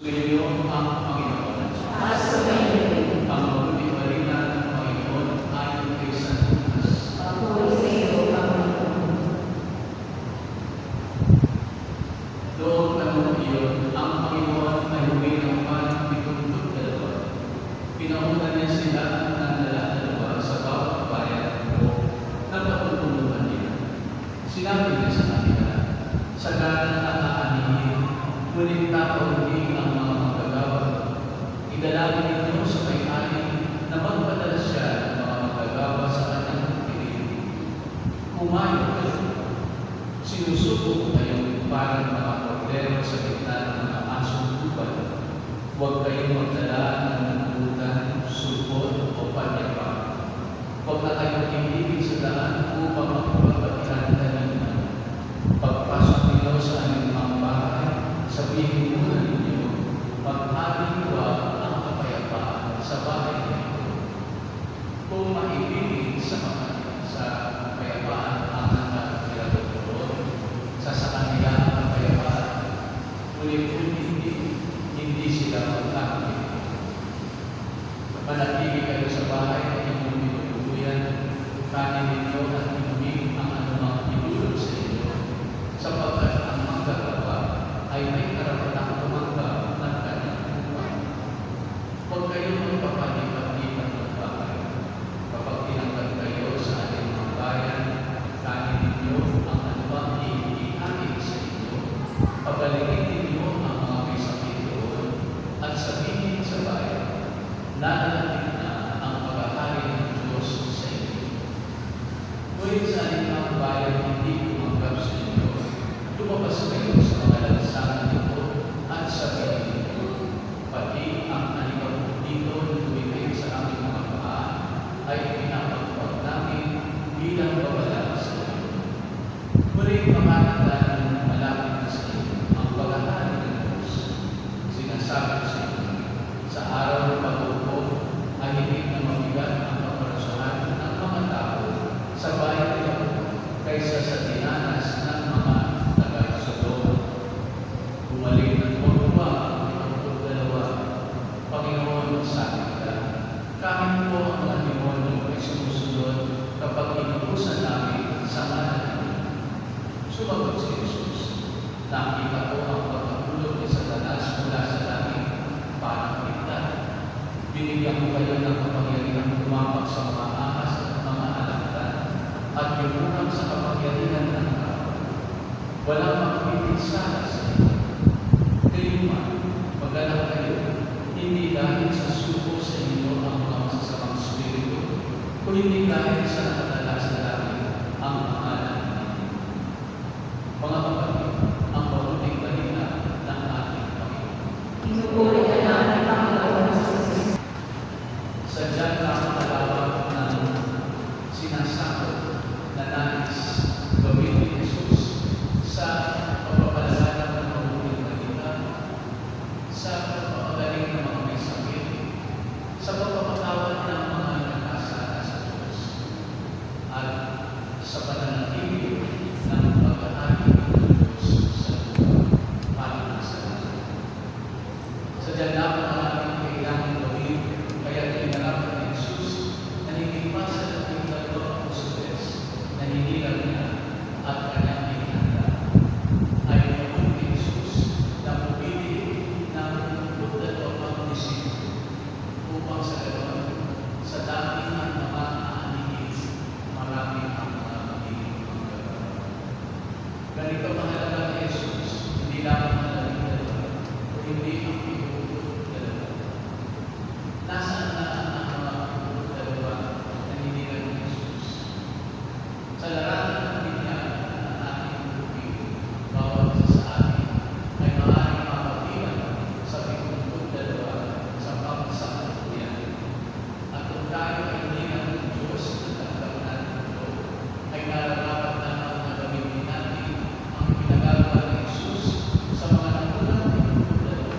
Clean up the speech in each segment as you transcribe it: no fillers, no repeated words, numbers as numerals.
Ngayon ang Panginoon. Ang mabuting balita ng Panginoon ayon kay San Lucas. Noong panahon iyon, ang Panginoon ay huminang ng 72. Pinauna niya sila ng dala-dalawa sa bawat bayan o napatutulungan niya. Sinabi niya sa kanila, "Sagana at aanihin, ngunit tataunhin ang mga manggagawa. Idalangin ninyo sa may-ari na magpadala siya ng mga manggagawa sa kanyang piling. Kumayo kayo. Sinusuko ko kayo parang mga kordero sa gitna ng mga asong tuban. Huwag kayong magdala ng nagutan, supot o panyapa. Huwag na kayong ibigin sa daan upang makipagbatihan kanina. Pagpasok ninyo sa anumang bahay, sabihin muna ninyo, mag-aliwa ang kapayapaan sa bahay ninyo. Kung maibigin sa kapayapaan ang nagkakilagod, sa kanila ang kapayapaan, ngunit kung hindi sila magkakilagod. Manatili kayo sa bahay na inyong pinutuluyan, kanin ninyo at inumin ang anumang idulog sa inyo, sapagkat ang manggagawa ay may karapatang tumanggap ng kanyang upang. Huwag kayong magpapalipat-lipat ng bahay. Kapag tinanggal kayo sa ating mga bayan, kanin ninyo ang anumang ihain sa inyo, pabalikin ninyo ang mga may sakit doon, at sabihin sa bayan, lalapit na ang paghahari ng Diyos sa inyo. Ngunit sa ating bayan hindi tumanggap sa inyo, lumabas kayo sa mga lansangan nito at sabihin ninyo, pati ang alikabok dito na tumigil sa aming mga paa ay pinapagpag namin bilang babala sa inyo. Ngunit makakatanan ng malapit na sa inyo ang paghahari ng Diyos. Sinasabi sa inyo, sa araw ng pag-upo ay hindi na mabigat ang kaparasuhan ng mga tao sa bayan nila kaysa sa dinanas ng mga taga-Sodoma. Bumalik ng Pagkuha ang 72, Panginoon, sabi ka, kahit po ang mga demonyo ay sumusunod kapag inutusan namin sa ngalan ninyo. Sumagot si Jesus, nakita ko ang pagkatulog ni Satanas mula sa langit, parang kita. Binigyan ko kayo ng kapangyarihan tumapak sa mga ahas at mga alakdan at yumunan sa kapangyarihan ng tao. Walang makapitinsala sa inyo. Kayuma, magalak kayo, hindi dahil sa suko sa inyo ang mga masasamang spirito, kung hindi dahil sa nakatala sa langit ang pangalan ninyo. Mga kapatid, ang mabuting balita ng ating Panginoon. Sadyang nakakalawak ng sinasakot na nais gawin ni Jesus sa pagpapalaganap ng mabuting balita, sa pagpapagaling ng mga may sakit, sa pagpapatawad ng mga nakasala sa Diyos, at sa pananatili ng pag-aari ng Diyos sa lupa para sa lahat. Sadyang napakalaking kailangan gawin, kaya tinarapan ni Jesus na hindi pa sa dating 2 apostles na hinilang niya at kanyang hinihanda ay naman ni Jesus na pumili ng 12 disipulo upang sa ganoon, sa dami ng mga aanihin, marami ang mga magiging manggagawa. Ganito mahalaga ni Jesus, hindi lamang malamig dalawa, o hindi ang pinutulog dalawa. Nasaan na ang mga pinutulog dalawa na hinilang ni Jesus? Sa larangan ng binyag ng ating tubig, bawat isa sa atin ay maaaring mapagilan sa pinutulog dalawa sa pagsasalukuyan. At kung tayo ay hinilang ng Diyos na nagkaroon ito, ay nararapat na gamitin natin ang pinagagawa ni Jesus sa mga nakulang pinutulog dalawa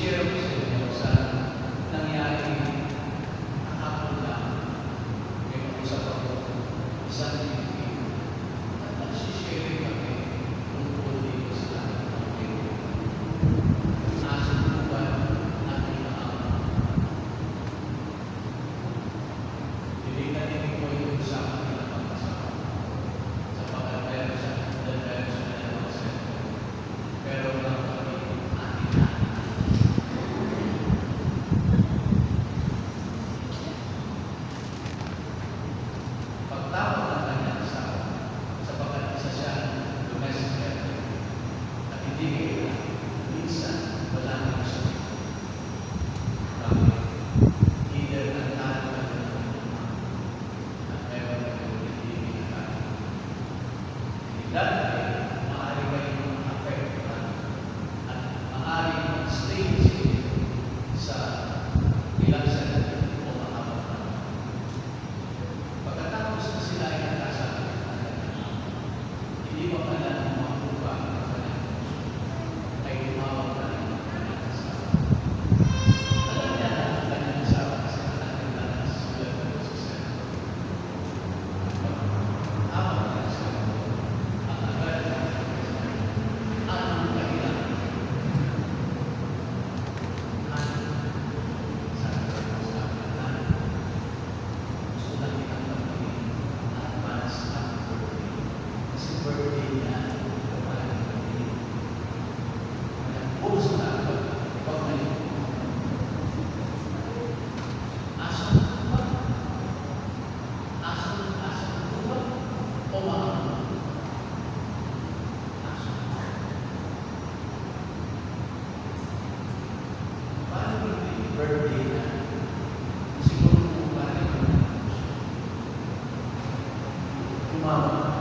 i-share ko sa inyo sa nangyari kahapon lang. May mag-usap ako isang Pilipino at nagsishare kami tungkol dito sa ating Panginoon. Nasa buwan natin ang hindi na din ko yung usapan nila pag-asawa. Sapagkat meron siya na naman. Pero lang kami atin. Pagtawag ng kanyang asawa, sapagkat isa siya domestic helper at hindi kaya minsan wala nang siya. Bakit? Either nagtalo ka na at meron na hindi pinatalo. Dahil maaari kayong affected at maaari mag-stay sa ilang sandali o mahabang panahon. Pagkatapos na sila ay nagkasabi, hindi pa pala ang mga lupa ng kanyang puso ay tumawag na rin ang kanyang asawa. Alam niya na ang kanyang asawa kasi kanyang lakas sulat na sa sila. Habang nagsasabi, ang agad na anong kailangan? Gusto lang kitang pagpagin at maras ang birthday. Kasi birthday niya, kumain ng birthday. Nag-post na ako, pagmalik ko. Asang ba? Asang ba? O mga asang ba? Paano yung birthday na? Siguro kung paano yung tumawag.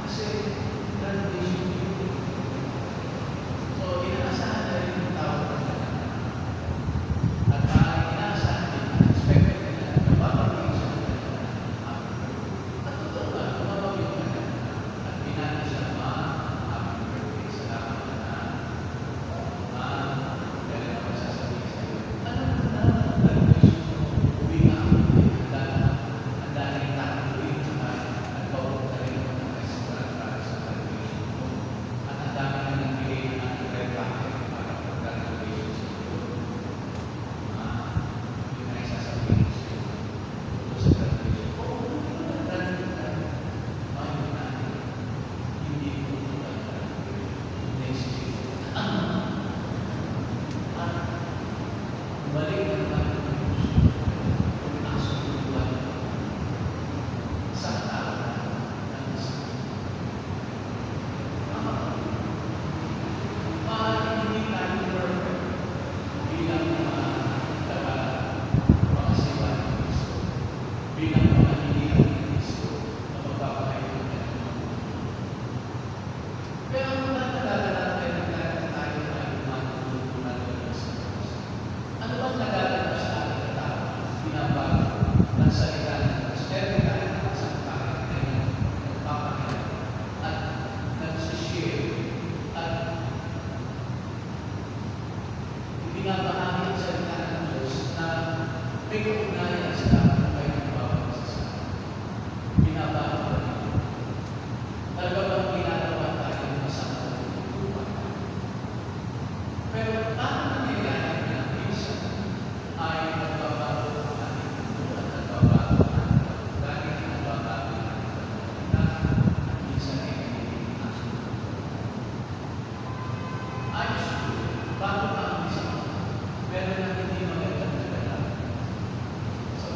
Kasi graduation yun. So, inaasahan na rin yung tawag ng kanya. At inaasahan din, unexpected nila, nababagay siya ng kanya. At totoo nga, nababagay yung kanya. At pinali siya, happy birthday, salamat na. Kaya naman sasabihin sa iyo, ano na graduation mo? Uwi nga ako, ang dahil takuin sa nagpawag na rin ako ng restaurant para sa graduation mo. At ang dami na nagbigay ng red bucket para pag-graduation sa iyo. Yun ay sasabihin sa iyo. Tungkol sa graduation. Oo, graduate ka. Ayun na. Hindi ko graduate. Next year. Balik ang tayo ng puso kung asuluan sa tao ng isa. Maaaring hindi tayo perfect bilang mga siwa ng Kristo, bilang mga hinilang ng Kristo na magpapahayag ng pero ang nagtatala natin na tayo ay matutulungan ng sa Diyos. Ano bang nagagawa sa ating na tao? Binabago ng salita ng Diyos. Pero tayo ng isang kahit na nagpapahayag at nagsishare at ibinabahagi ang salita ng Diyos na may kaugnayan sa buhay ng bawat isa. Binabago na rin. Talaga bang ginagawa tayo ng masama ng tutupan? Pero paano nangyayari na minsan ay nagbabago ang ating mundo at nagbabago ang ating ugali at nagbabago ang ating pagkakitaan at minsan ay nagiging asunod. Ayos ko, bago pa ang isang meron na hindi magandang nagalaman sa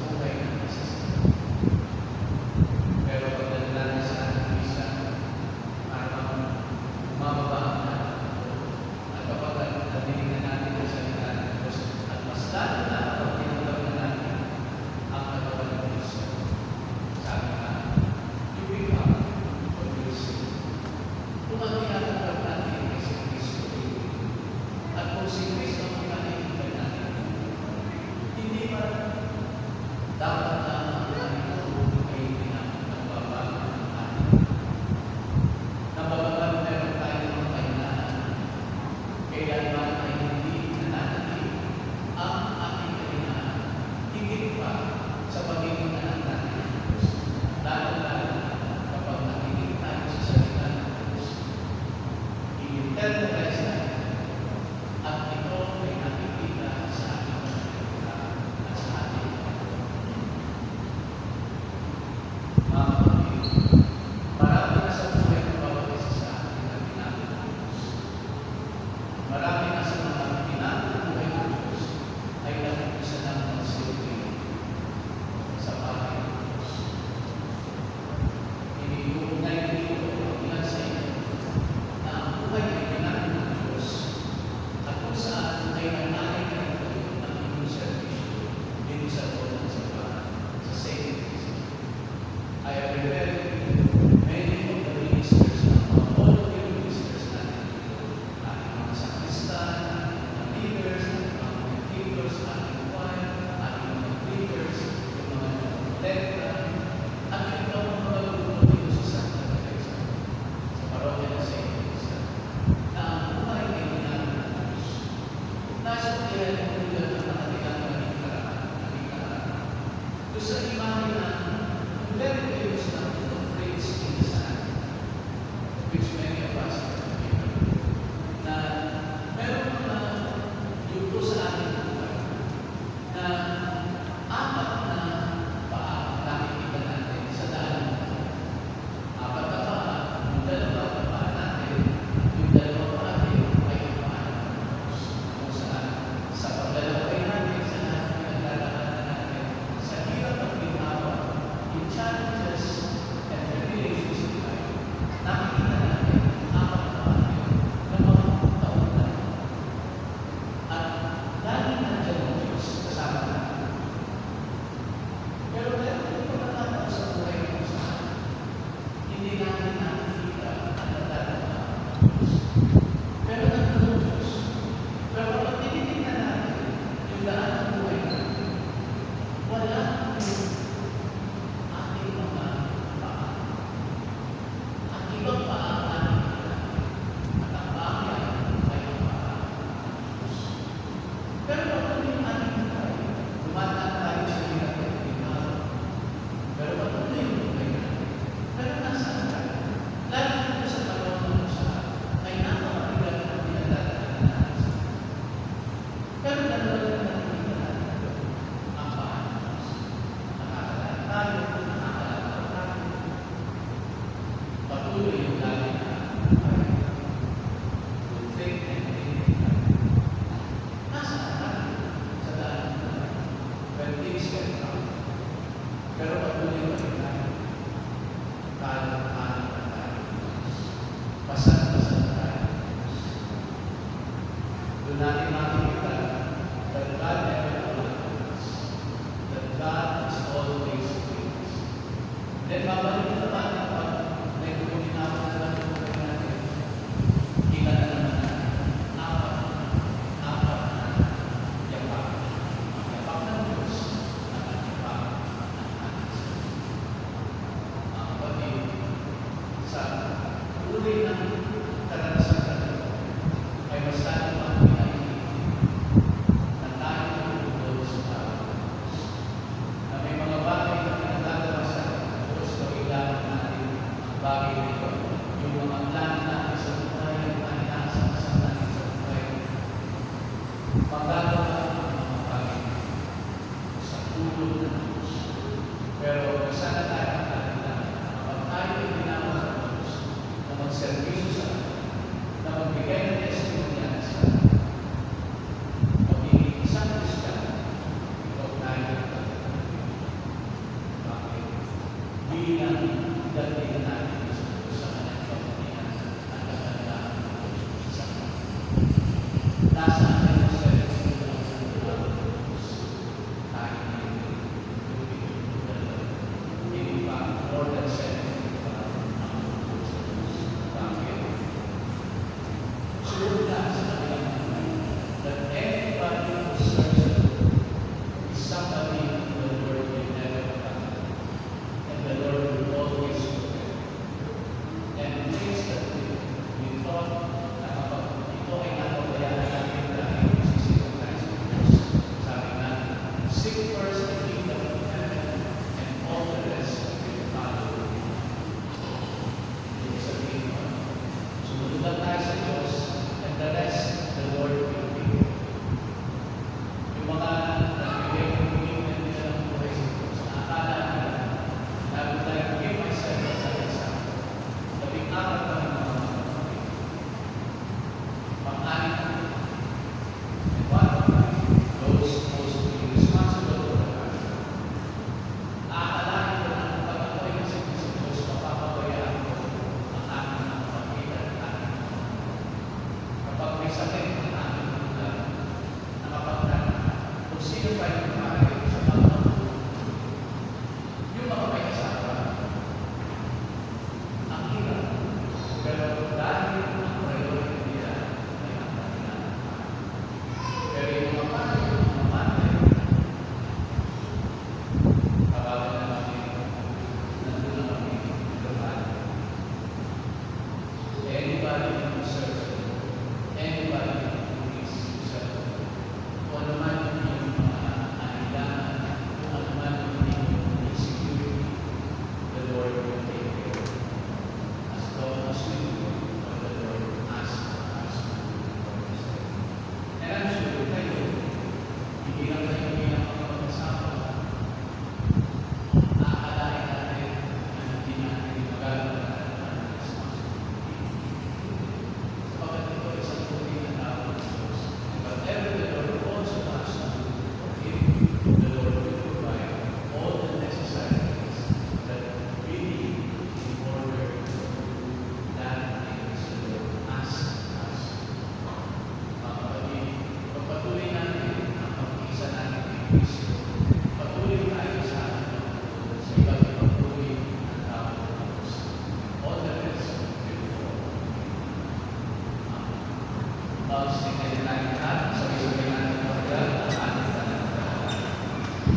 Doon sa imahe na very famous na phrase in the sun, which many of us are familiar, na meron mga yugto sa ating buhay na apat na paa nakikita natin sa daan. Apat na paa, yung dalawa na paa natin, yung dalawa paa natin ay ang paa ng Diyos. Kung saan, sa paglalakay natin, sa lahat ng naglalakad natin, sa hirap ng ginawa, in challenges and tribulations in life, nakikita natin apat na paa na mga taon na. At lagi nandiyan ang Diyos kasama natin. Pero meron din pagkakataon sa buhay ng isa, hindi natin nakikita ang nagdadama ng Diyos. Pero nandun ang Diyos. Pero kapag tinitingnan natin yung daan ng buhay natin, wala ang ating mga paa. Ang ibang paa ang ating paa. At ang paa yan ay ang paa ng Diyos. Pero patuloy yung ating buhay, dumadaan tayo sa hirap at ginawa. Pero patuloy yung buhay natin. Pero nasaan tayo? Lalo dito sa panahon ng isa, ay napakabigat ang pinagdadaanan natin. Pero dalawa lang nakikita natin ang paa ng Diyos. Nakakalaan tayo, nakakalaman tayo. Patuloy yung lagi na buhay. To think and think natin. Nasaan tayo sa daan ng buhay? When things get rough. Pero patuloy pa rin tayo. Kalang-kalang na tayo. Pasan-pasan tayo. Doon natin makikita that God never abandons us. That God is always with us. Then babalik na naman kapag may kuminawa na lang ang buhay natin. Kita na naman natin. Apat na yapak. Ang yapak ng Diyos at ang yapak ng ating sarili. Mga kapatid, sa uri ng karanasan na ito, ay mas lalo pang pinaiintin na tayo nalulungkot sa tao ng Diyos. Na may mga bagay na pinagdadala sa Diyos na kailangan natin ang bagay na ito. Yung mga plano natin sa buhay, yung mga inaasam-asam natin sa buhay. Magagawa ang mga bagay na ito sa tulong ng Diyos. Pero sana tayo magkakita kapag tayo ay ginawa ng Diyos na magservisyo sa atin, na magbigay ng testimony sa atin, magiging isang Kristiyano, ikaw tayo magkakita. Bakit? Bilang dating natin sa Diyos sa kanyang pamamagitan at kagandaan ng Diyos sa atin. Nasaan tayo sa Kristo. Patuloy tayo sa ating sa iba't ibang uri ng tao ng Diyos. All the rest before. Pag-singin natin lahat, sabi-sabi natin